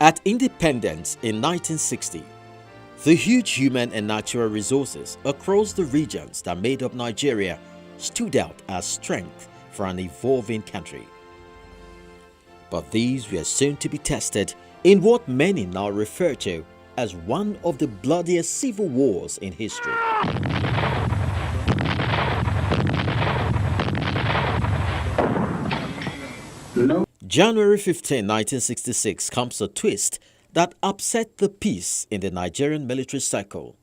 At independence in 1960, the huge human and natural resources across the regions that made up Nigeria stood out as strength for an evolving country. But these were soon to be tested in what many now refer to as one of the bloodiest civil wars in history. January 15, 1966 comes a twist that upset the peace in the Nigerian military circle,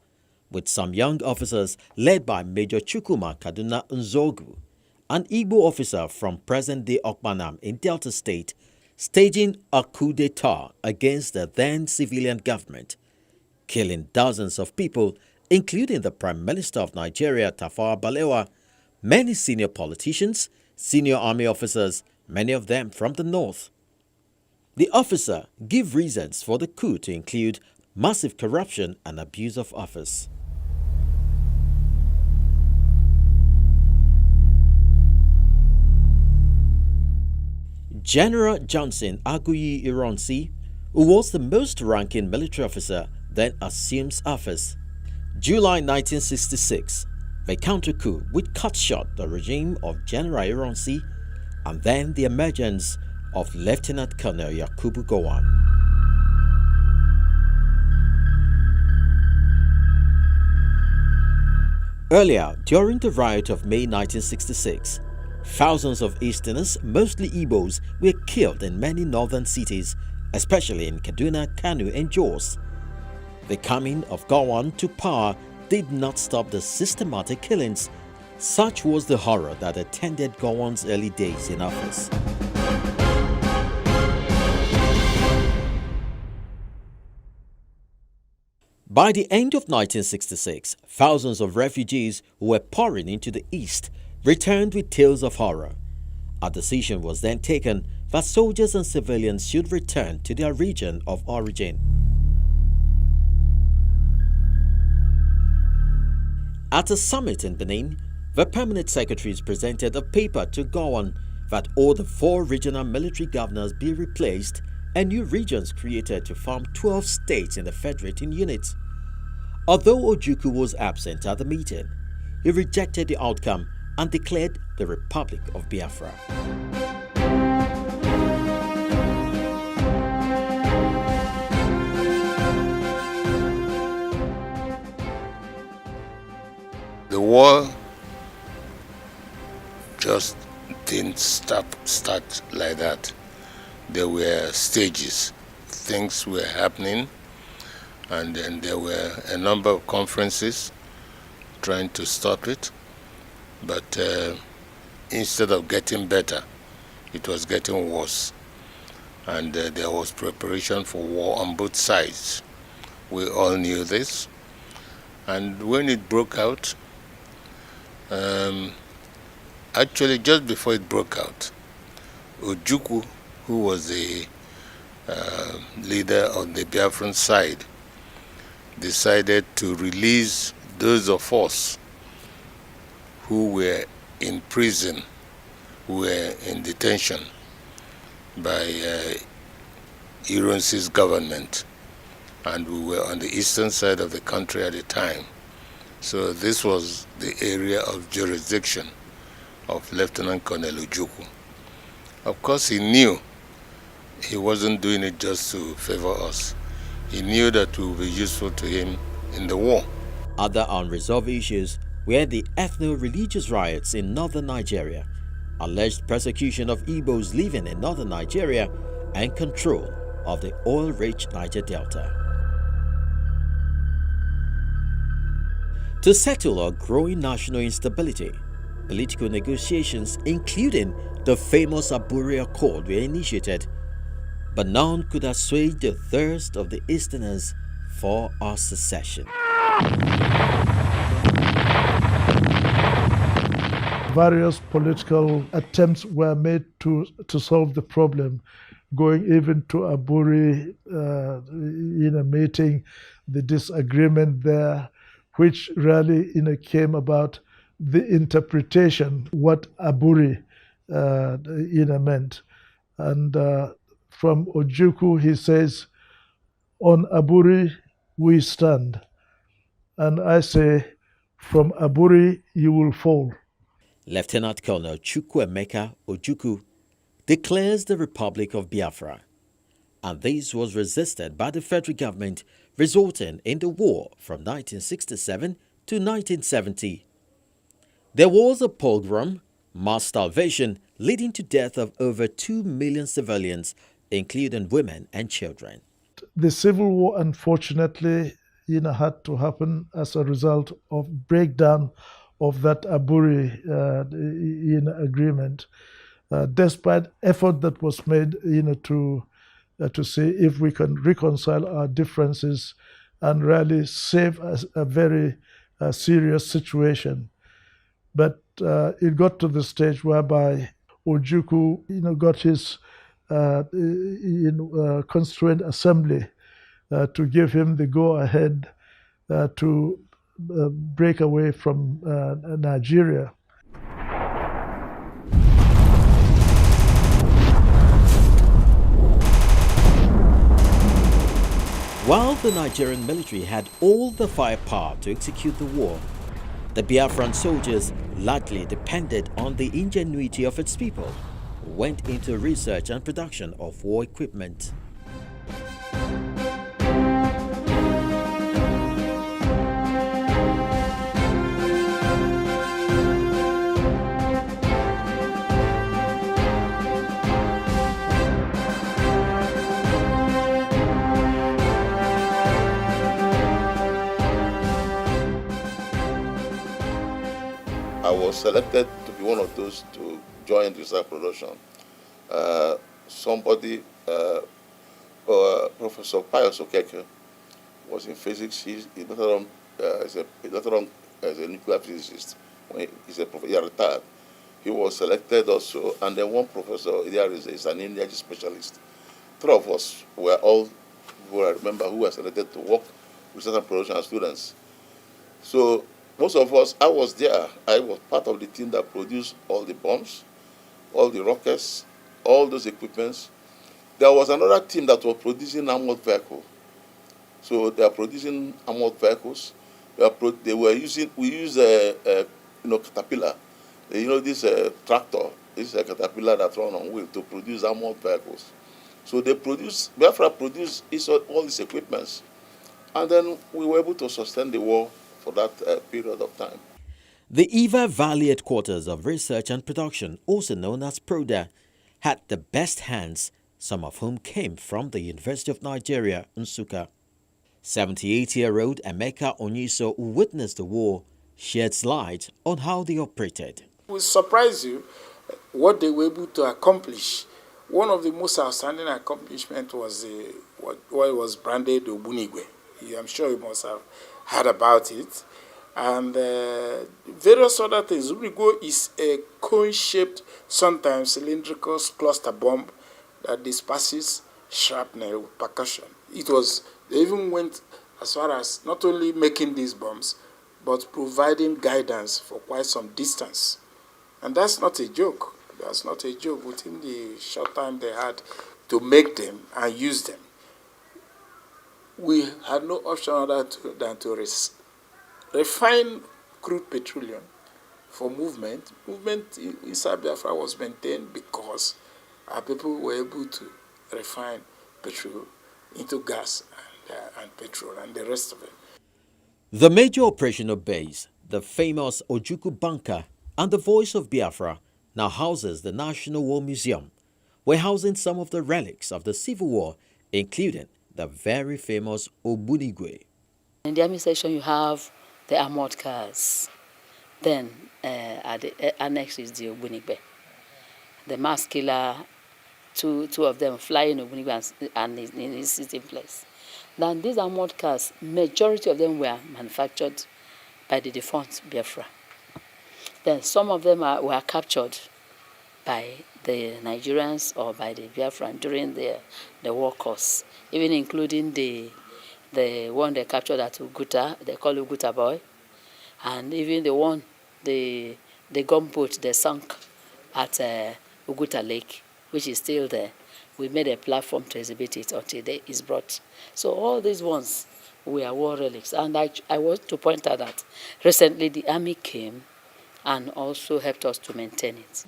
with some young officers led by Major Chukwuma Kaduna Nzogu, an Igbo officer from present-day Okpanam in Delta State, staging a coup d'etat against the then civilian government, killing dozens of people, including the Prime Minister of Nigeria, Tafawa Balewa, many senior politicians, senior army officers, many of them from the north. The officer gave reasons for the coup to include massive corruption and abuse of office. General Johnson Aguiyi Ironsi, who was the most ranking military officer, then assumes office. July 1966, the counter-coup which cut short the regime of General Ironsi and then the emergence of Lieutenant Colonel Yakubu Gowon. Earlier, during the riot of May 1966, thousands of Easterners, mostly Igbos, were killed in many northern cities, especially in Kaduna, Kano, and Jos. The coming of Gowon to power did not stop the systematic killings. Such was the horror that attended Gowon's early days in office. By the end of 1966, thousands of refugees who were pouring into the east returned with tales of horror. A decision was then taken that soldiers and civilians should return to their region of origin. At a summit in Benin, the permanent secretaries presented a paper to Gowon that all the 4 regional military governors be replaced and new regions created to form 12 states in the federating unit. Although Ojukwu was absent at the meeting, he rejected the outcome and declared the Republic of Biafra. The war just didn't start like that. There were stages. Things were happening, and then there were a number of conferences trying to stop it. But instead of getting better, it was getting worse. And there was preparation for war on both sides. We all knew this. And when it broke out, actually, just before it broke out, Ojukwu, who was the leader on the Biafran side, decided to release those of us who were in prison, who were in detention by Ironsi's government. And we were on the eastern side of the country at the time. So this was the area of jurisdiction of Lieutenant Colonel Ojukwu. Of course, he knew he wasn't doing it just to favor us. He knew that we would be useful to him in the war. Other unresolved issues were the ethno-religious riots in northern Nigeria, alleged persecution of Igbos living in northern Nigeria, and control of the oil-rich Niger Delta. To settle a growing national instability, political negotiations, including the famous Aburi Accord, were initiated, but none could assuage the thirst of the Easterners for our secession. Various political attempts were made to solve the problem, going even to Aburi, meeting, the disagreement there, which really came about the interpretation what Aburi meant. And from Ojukwu, he says On Aburi we stand, and I say, from Aburi you will fall. Lieutenant Colonel Chukwuemeka Ojukwu declares the Republic of Biafra, and this was resisted by the federal government, resulting in the war from 1967 to 1970. There was a pogrom, mass starvation, leading to death of over 2 million civilians, including women and children. The civil war, unfortunately, had to happen as a result of breakdown of that Aburi agreement. Despite effort that was made, to see if we can reconcile our differences and really save a very serious situation. But it got to the stage whereby Ojukwu, got his constituent assembly to give him the go-ahead to break away from Nigeria. While the Nigerian military had all the firepower to execute the war, the Biafran soldiers largely depended on the ingenuity of its people, who went into research and production of war equipment. I was selected to be one of those to join research production. Professor Pius Okeke, was in physics. He's a nuclear physicist. He retired. He was selected also, and then one professor there is an energy specialist. Three of us were all who I remember who were selected to work with research and production as students. So most of us, I was there. I was part of the team that produced all the bombs, all the rockets, all those equipments. There was another team that was producing armored vehicles. So they are producing armored vehicles. We use a caterpillar. This tractor. This is a caterpillar that runs on wheel to produce armored vehicles. So Biafra produced all these equipments, and then we were able to sustain the war for that period of time. The Eva Valley headquarters of research and production, also known as PRODA, had the best hands, some of whom came from the University of Nigeria, Nsukka. 78-year-old Emeka Onyiso, who witnessed the war, sheds light on how they operated. It will surprise you what they were able to accomplish. One of the most outstanding accomplishments was what was branded Obunigwe. I'm sure you must have heard about it. And various other things. Obunigwe is a cone-shaped, sometimes cylindrical cluster bomb that disperses shrapnel with percussion. They even went as far as not only making these bombs, but providing guidance for quite some distance. And that's not a joke. That's not a joke within the short time they had to make them and use them. We had no option other than to refine crude petroleum for movement. Movement inside Biafra was maintained because our people were able to refine petrol into gas and petrol and the rest of it. The major operational base, the famous Ojukwu Bunker and the Voice of Biafra, now houses the National War Museum. We're housing some of the relics of the Civil War, including the very famous Obunigwe. In the army section, you have the armored cars. Then at the annex is the Obunigwe. The mass killer, two of them flying Obunigwe and is sitting place. Then these armored cars, majority of them were manufactured by the defunct Biafra. Then some of them were captured by the Nigerians or by the Biafran during the war course, even including the one they captured at Uguta, they call Uguta Boy, and even the gunboat they sunk at Uguta Lake, which is still there. we made a platform to exhibit it until it's brought. So all these ones were war relics. And I want to point out that recently the army came and also helped us to maintain it.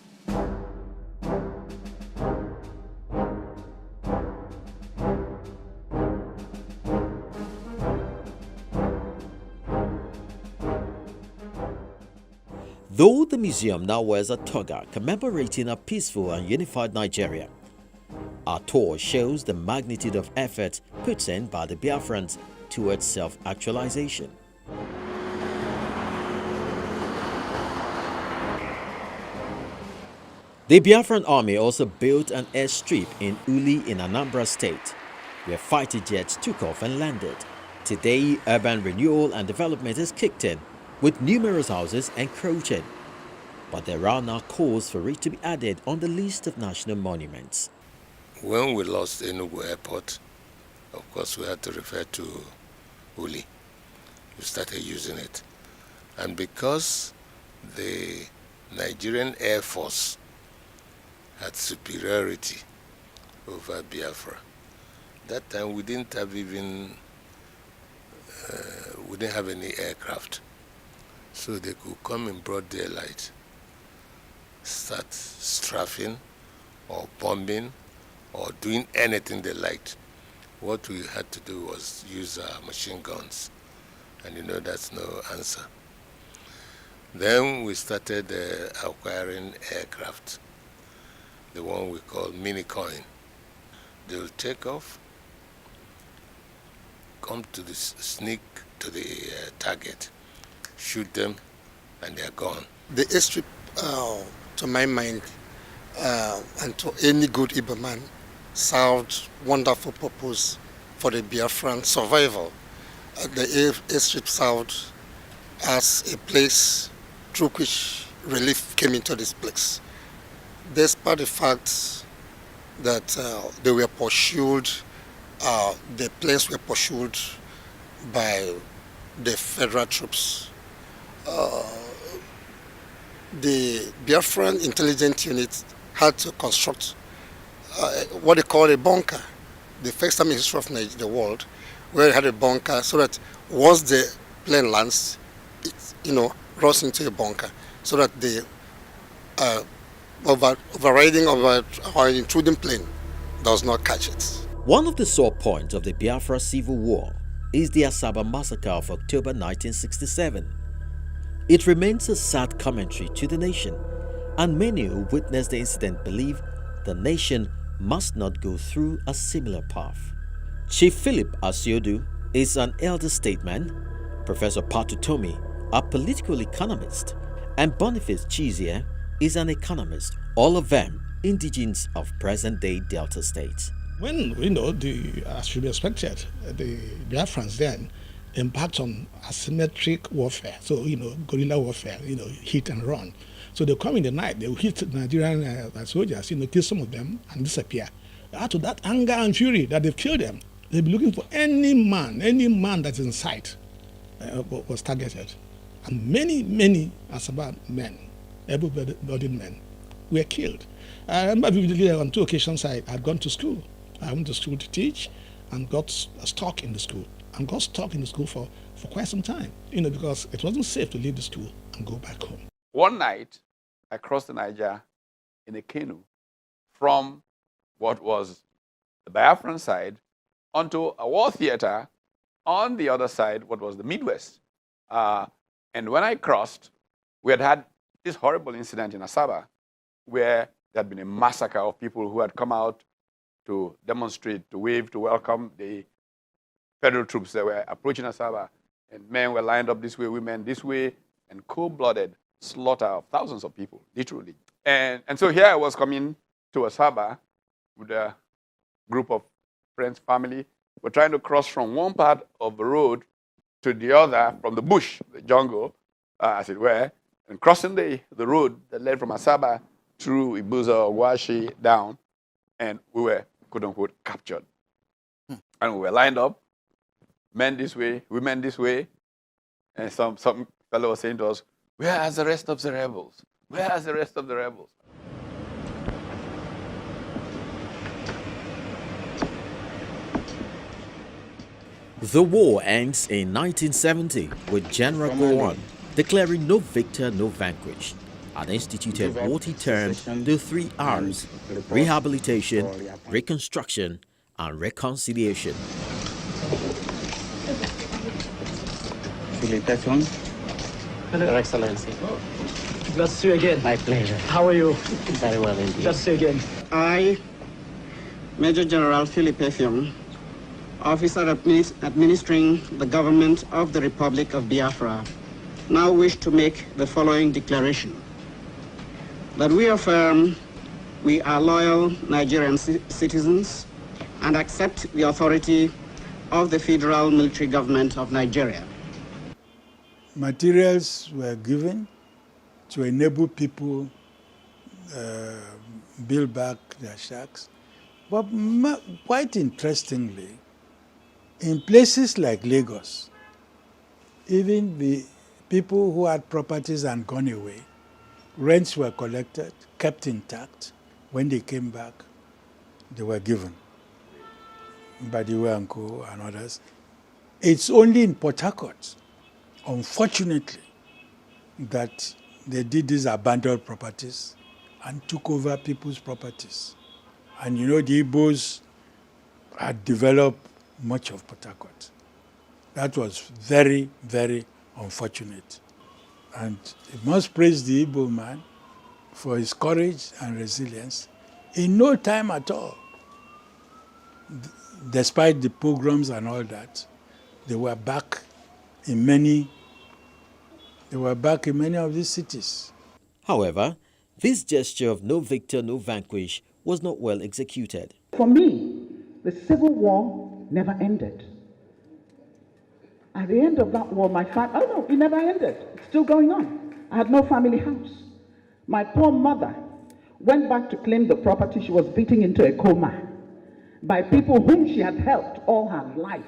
Though the museum now wears a toga commemorating a peaceful and unified Nigeria, our tour shows the magnitude of effort put in by the Biafrans towards self-actualization. The Biafran army also built an airstrip in Uli in Anambra State, where fighter jets took off and landed. Today, urban renewal and development has kicked in, with numerous houses encroaching. But there are now calls for it to be added on the list of national monuments. When we lost Enugu Airport, of course we had to refer to Uli. We started using it. And because the Nigerian Air Force had superiority over Biafra, that time we didn't have even, we didn't have any aircraft. So they could come in broad daylight, start strafing or bombing or doing anything they liked. What we had to do was use machine guns, and you know that's no answer. Then we started acquiring aircraft, the one we call mini coin. They will take off, come to the sneak to the target, shoot them, and they're gone. The airstrip, to my mind, and to any good Igbo man, served wonderful purpose for the Biafran survival. The airstrip served as a place through which relief came into this place. Despite the fact that they were pursued, the planes were pursued by the federal troops. The Biafran intelligence unit had to construct what they call a bunker. The first time in history of the world where they had a bunker so that once the plane lands, it runs into a bunker so that the overriding or intruding plane does not catch it. One of the sore points of the Biafra Civil War is the Asaba massacre of October 1967. It remains a sad commentary to the nation, and many who witnessed the incident believe the nation must not go through a similar path. Chief Philip Asiodu is an elder statesman, Professor Patutomi, a political economist, and Boniface Chizie is an economist, all of them indigenes of present-day Delta State. When, as should be expected, the Biafrans then embarked on asymmetric warfare, so, guerrilla warfare, hit and run. So they come in the night, they will hit Nigerian soldiers, kill some of them and disappear. Out of that anger and fury that they've killed them, they'll be looking for any man that's in sight was targeted. And many Asaba men, able-bodied men, were killed. I remember vividly on 2 occasions I had gone to school. I went to school to teach and got stuck in the school. And got stuck in the school for quite some time, because it wasn't safe to leave the school and go back home. One night, I crossed the Niger in a canoe from what was the Biafran side onto a war theater on the other side, what was the Midwest. And when I crossed, we had this horrible incident in Asaba where there had been a massacre of people who had come out to demonstrate, to wave, to welcome the federal troops that were approaching Asaba. And men were lined up this way, women this way, and cold-blooded slaughter of thousands of people, literally. And so here I was coming to Asaba with a group of friends, family. We're trying to cross from one part of the road to the other, from the bush, the jungle, as it were, and crossing the road that led from Asaba through Ibuza or Washi down, and we were, quote-unquote, captured. And we were lined up, men this way, women this way, and some fellow was saying to us, "Where are the rest of the rebels? Where are the rest of the rebels?" The war ends in 1970 with General Gowon declaring no victor, no vanquished, and instituted what he termed the 3 R's: rehabilitation, reconstruction, and reconciliation. Felicitation. Hello, Your Excellency. Glad to see you again. My pleasure. How are you? Very well indeed. Glad to see you again. I, Major General Philip Effiong, officer administering the government of the Republic of Biafra, now wish to make the following declaration. That we affirm we are loyal Nigerian citizens and accept the authority of the Federal Military Government of Nigeria. Materials were given to enable people build back their shacks. But quite interestingly, in places like Lagos, even the people who had properties and gone away, rents were collected, kept intact. When they came back, they were given. Badiwe and Co. and others. It's only in Port Harcourt, unfortunately, that they did these abandoned properties and took over people's properties. And you know, the Igbos had developed much of Port Harcourt. That was very, very unfortunate. And we must praise the Igbo man for his courage and resilience. In no time at all, despite the pogroms and all that, they were back in many of these cities. However, this gesture of no victor, no vanquish was not well executed. For me, the Civil War never ended. At the end of that war, it never ended. It's still going on. I had no family house. My poor mother went back to claim the property she was beating into a coma by people whom she had helped all her life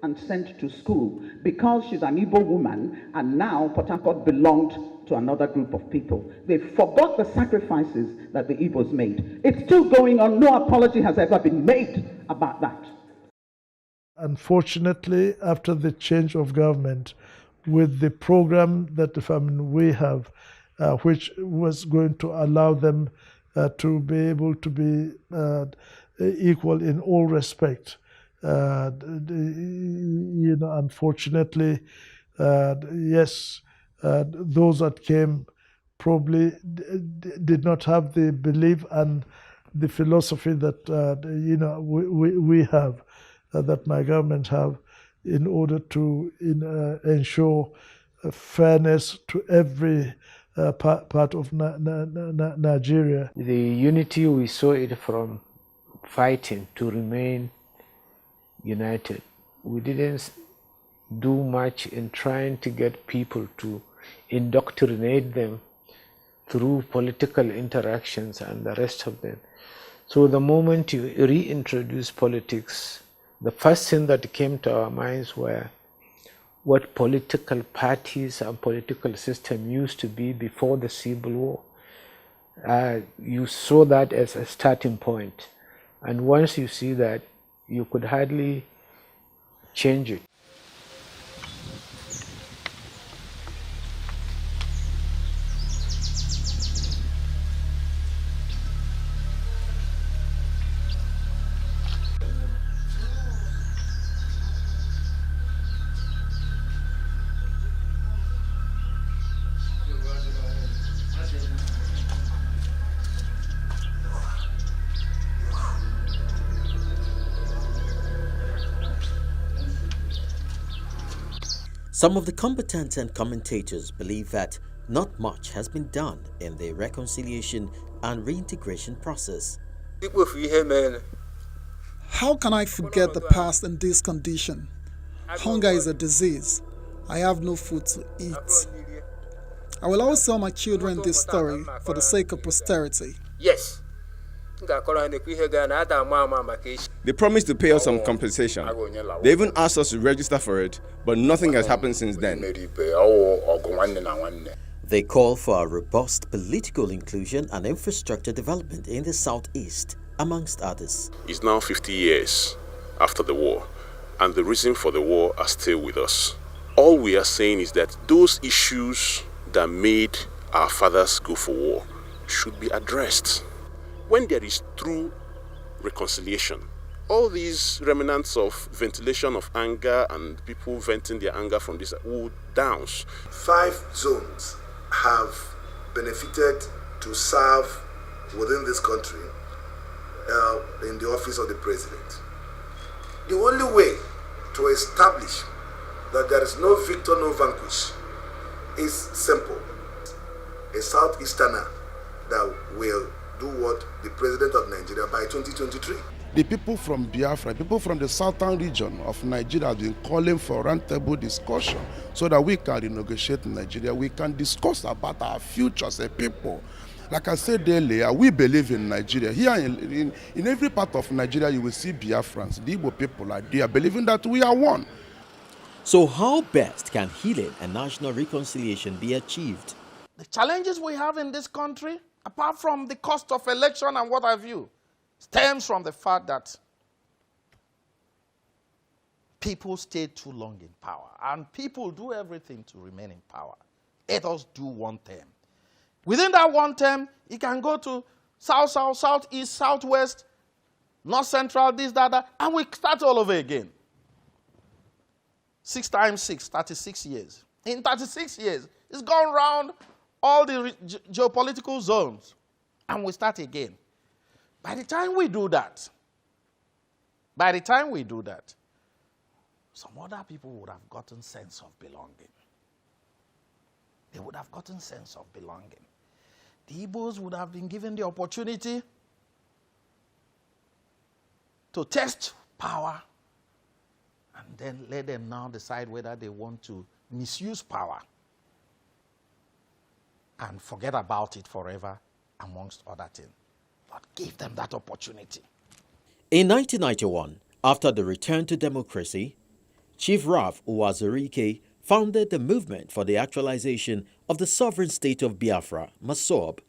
and sent to school because she's an Igbo woman and now Port Harcourt belonged to another group of people. They forgot the sacrifices that the Igbos made. It's still going on. No apology has ever been made about that. Unfortunately, after the change of government, with the program that we have, which was going to allow them to be able to be equal in all respect, unfortunately, yes, those that came probably did not have the belief and the philosophy that we have, that my government have, in order to ensure fairness to every part of Nigeria. The unity, we saw it from fighting to remain united. We didn't do much in trying to get people to indoctrinate them through political interactions and the rest of them. So the moment you reintroduce politics, the first thing that came to our minds were what political parties and political system used to be before the Civil War. You saw that as a starting point. And once you see that, you could hardly change it. Some of the combatants and commentators believe that not much has been done in the reconciliation and reintegration process. How can I forget the past in this condition? Hunger is a disease. I have no food to eat. I will always tell my children this story for the sake of posterity. Yes. They promised to pay us some compensation. They even asked us to register for it, but nothing has happened since then. They call for a robust political inclusion and infrastructure development in the southeast, amongst others. It's now 50 years after the war, and the reason for the war are still with us. All we are saying is that those issues that made our fathers go for war should be addressed. When there is true reconciliation, all these remnants of ventilation of anger and people venting their anger from this will downs. 5 zones have benefited to serve within this country in the office of the president. The only way to establish that there is no victor, no vanquish is simple. A Southeasterner that will do what the president of Nigeria by 2023. The people from Biafra, people from the southern region of Nigeria have been calling for roundtable discussion so that we can renegotiate Nigeria. We can discuss about our future as a people. Like I said earlier, we believe in Nigeria. Here in every part of Nigeria, you will see Biafrans. The Igbo people are there, believing that we are one. So how best can healing and national reconciliation be achieved? The challenges we have in this country, apart from the cost of election and what have you, stems from the fact that people stay too long in power. And people do everything to remain in power. Let us do one term. Within that one term, it can go to south, south, southeast, southwest, north central, this, that, and we start all over again. 6 times 6, 36 years. In 36 years, it's gone round all the geopolitical zones, and we start again. By the time we do that, some other people would have gotten sense of belonging. They would have gotten sense of belonging. The Igbos would have been given the opportunity to test power and then let them now decide whether they want to misuse power and forget about it forever, amongst other things. But give them that opportunity. In 1991, after the return to democracy, Chief Ralph Uwazurike founded the movement for the actualization of the sovereign state of Biafra, MASOB,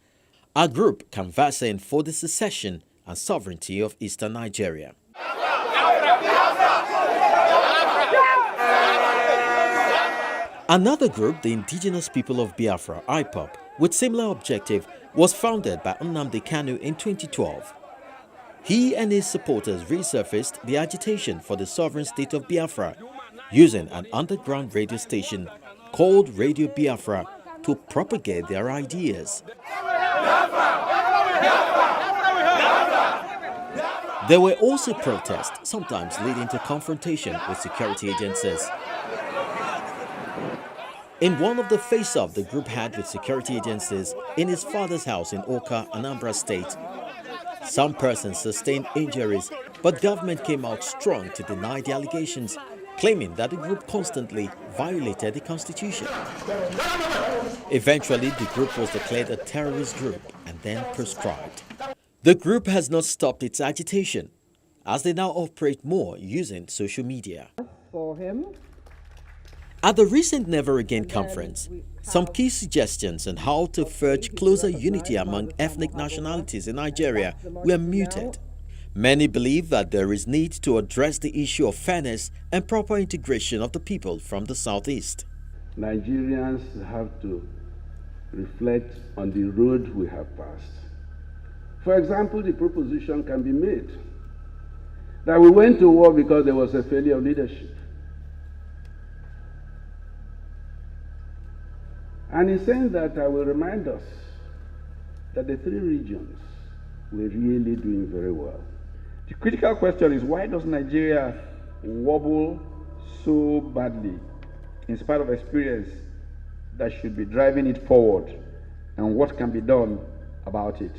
a group canvassing for the secession and sovereignty of eastern Nigeria. Another group, the Indigenous People of Biafra, IPOB, with similar objective, was founded by Nnamdi Kanu in 2012. He and his supporters resurfaced the agitation for the sovereign state of Biafra using an underground radio station called Radio Biafra to propagate their ideas. There were also protests, sometimes leading to confrontation with security agencies. In one of the face-off the group had with security agencies in his father's house in Oka, Anambra State, some persons sustained injuries, but government came out strong to deny the allegations, claiming that the group constantly violated the constitution. Eventually, the group was declared a terrorist group and then proscribed. The group has not stopped its agitation, as they now operate more using social media. For him. At the recent Never Again conference, some key suggestions on how to forge closer unity among ethnic nationalities in Nigeria were mooted. Many believe that there is need to address the issue of fairness and proper integration of the people from the southeast. Nigerians have to reflect on the road we have passed. For example, the proposition can be made that we went to war because there was a failure of leadership. And in saying that, I will remind us that the 3 regions were really doing very well. The critical question is, why does Nigeria wobble so badly in spite of experience that should be driving it forward, and what can be done about it?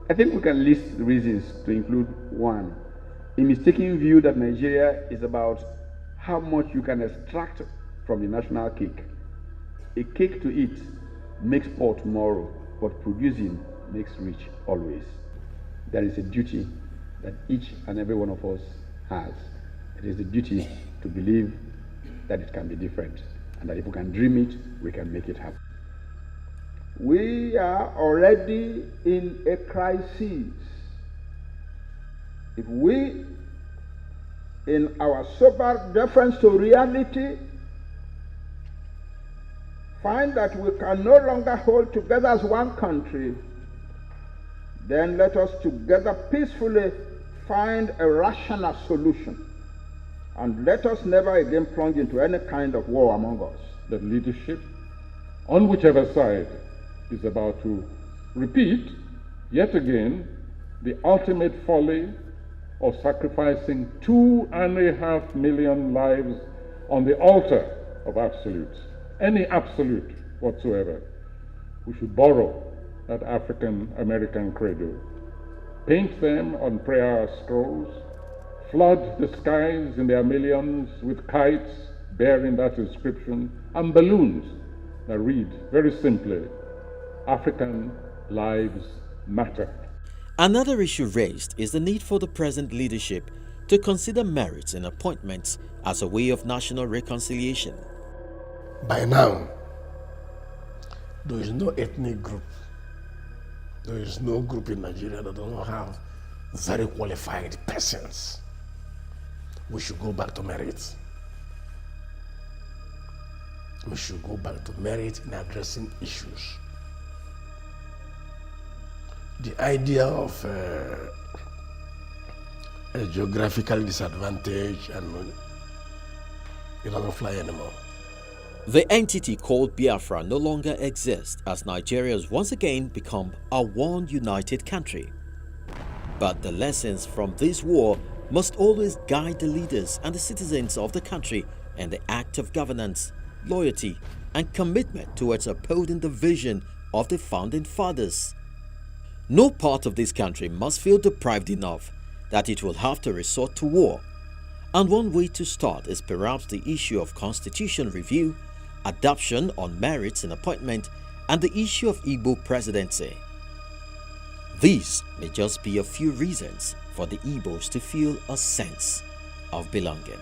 I think we can list the reasons to include 1, a mistaken view that Nigeria is about how much you can extract from the national cake. A cake to eat makes poor tomorrow, but producing makes rich always. There is a duty that each and every one of us has. It is the duty to believe that it can be different, and that if we can dream it, we can make it happen. We are already in a crisis. If we in our sober deference to reality, find that we can no longer hold together as one country, then let us together peacefully find a rational solution. And let us never again plunge into any kind of war among us. The leadership, on whichever side, is about to repeat, yet again, the ultimate folly of sacrificing 2.5 million lives on the altar of absolutes, any absolute whatsoever. We should borrow that African-American credo, paint them on prayer scrolls, flood the skies in their millions with kites bearing that inscription, and balloons that read very simply, African lives matter. Another issue raised is the need for the present leadership to consider merits in appointments as a way of national reconciliation. By now, there is no ethnic group, there is no group in Nigeria that does not have very qualified persons. We should go back to merit. We should go back to merit in addressing issues. The idea of a geographical disadvantage and it doesn't fly anymore. The entity called Biafra no longer exists as Nigeria has once again become a one united country. But the lessons from this war must always guide the leaders and the citizens of the country in the act of governance, loyalty, and commitment towards upholding the vision of the founding fathers. No part of this country must feel deprived enough that it will have to resort to war. And one way to start is perhaps the issue of constitution review, adoption on merits in appointment, and the issue of Igbo presidency. These may just be a few reasons for the Igbos to feel a sense of belonging.